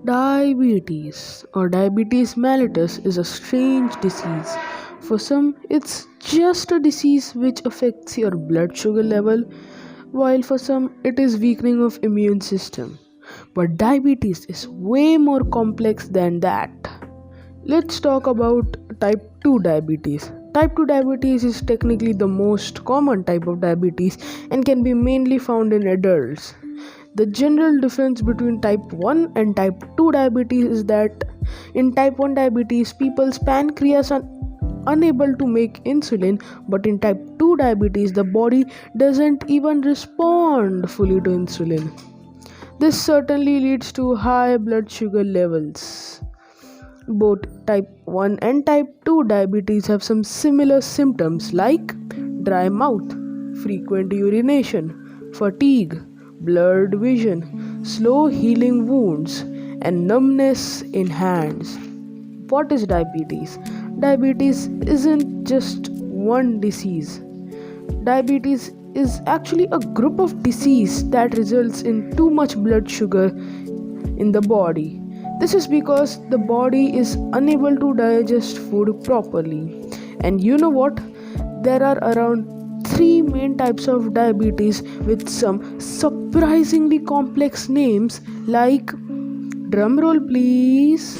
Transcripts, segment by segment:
Diabetes or diabetes mellitus is a strange disease. For some, it's just a disease which affects your blood sugar level, while for some, it is weakening of immune system. But diabetes is way more complex than that. Let's talk about type 2 diabetes. Type 2 diabetes is technically the most common type of diabetes and can be mainly found in adults. The general difference between type 1 and type 2 diabetes is that in type 1 diabetes, people's pancreas are unable to make insulin, but in type 2 diabetes, the body doesn't even respond fully to insulin. This certainly leads to high blood sugar levels. Both type 1 and type 2 diabetes have some similar symptoms like dry mouth, frequent urination, fatigue, blurred vision, slow healing wounds, and numbness in hands. What is diabetes? Diabetes isn't just one disease. Diabetes is actually a group of disease that results in too much blood sugar in the body. This is because the body is unable to digest food properly. And you know what? There are around 3 main types of diabetes with some surprisingly complex names like, drumroll please,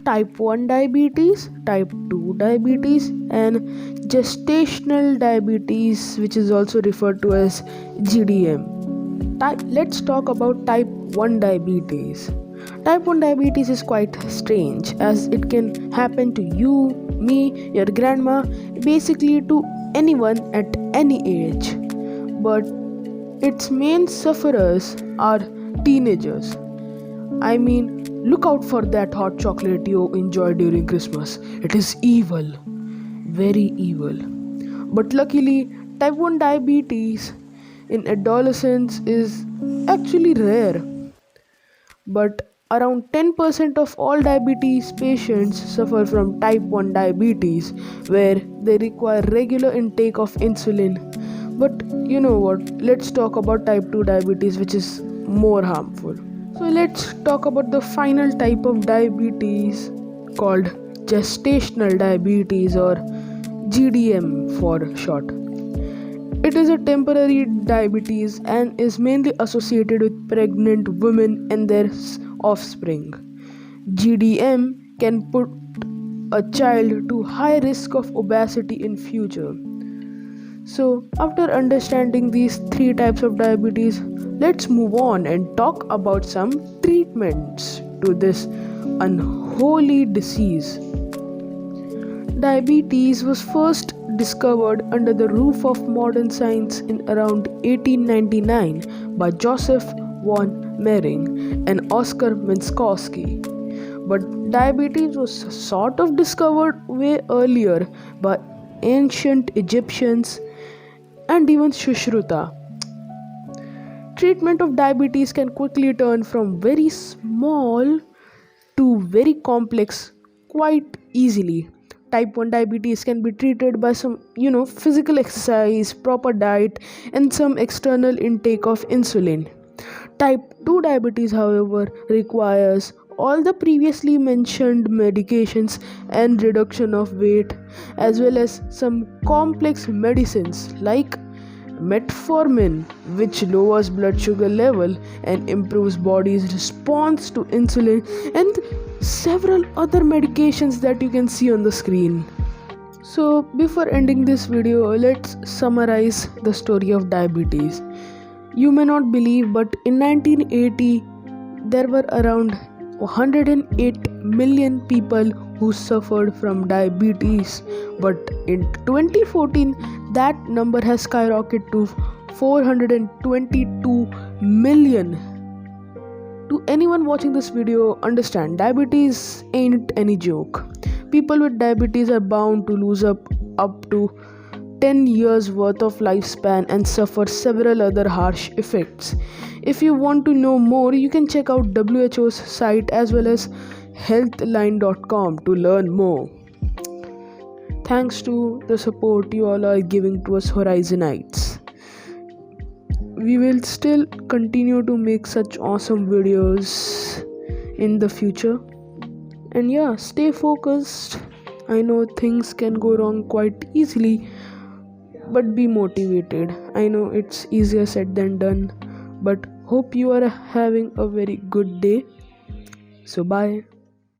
type 1 diabetes, type 2 diabetes, and gestational diabetes, which is also referred to as GDM. Let's talk about type 1 diabetes. Type 1 diabetes is quite strange as it can happen to you, me, your grandma, basically to anyone at any age. But its main sufferers are teenagers. I mean, look out for that hot chocolate you enjoy during Christmas. It is evil, very evil. But luckily, type 1 diabetes in adolescents is actually rare. But around 10% of all diabetes patients suffer from type 1 diabetes, where they require regular intake of insulin. But you know what? Let's talk about type 2 diabetes, which is more harmful. So let's talk about the final type of diabetes called gestational diabetes or GDM for short. It is a temporary diabetes and is mainly associated with pregnant women and their offspring. GDM can put a child to high risk of obesity in future. So, after understanding these 3 types of diabetes, let's move on and talk about some treatments to this unholy disease. Diabetes was first discovered under the roof of modern science in around 1899 by Joseph von Mering and Oskar Minkowski. But diabetes was sort of discovered way earlier by ancient Egyptians and even Sushruta. Treatment of diabetes can quickly turn from very small to very complex quite easily. Type 1 diabetes can be treated by some, physical exercise, proper diet, and some external intake of insulin. Type 2 diabetes, however, requires all the previously mentioned medications and reduction of weight, as well as some complex medicines like metformin, which lowers blood sugar level and improves body's response to insulin, and several other medications that you can see on the screen. So before ending this video, let's summarize the story of diabetes. You may not believe, but in 1980 there were around 108 million people who suffered from diabetes, but in 2014 that number has skyrocketed to 422 million. To anyone watching this video, understand diabetes ain't any joke. People with diabetes are bound to lose up to 10 years worth of lifespan and suffer several other harsh effects. If you want to know more, you can check out WHO's site as well as healthline.com to learn more. Thanks to the support you all are giving to us Horizonites. We will still continue to make such awesome videos in the future. And yeah, stay focused. I know things can go wrong quite easily, but be motivated. I know it's easier said than done, but hope you are having a very good day. So, bye.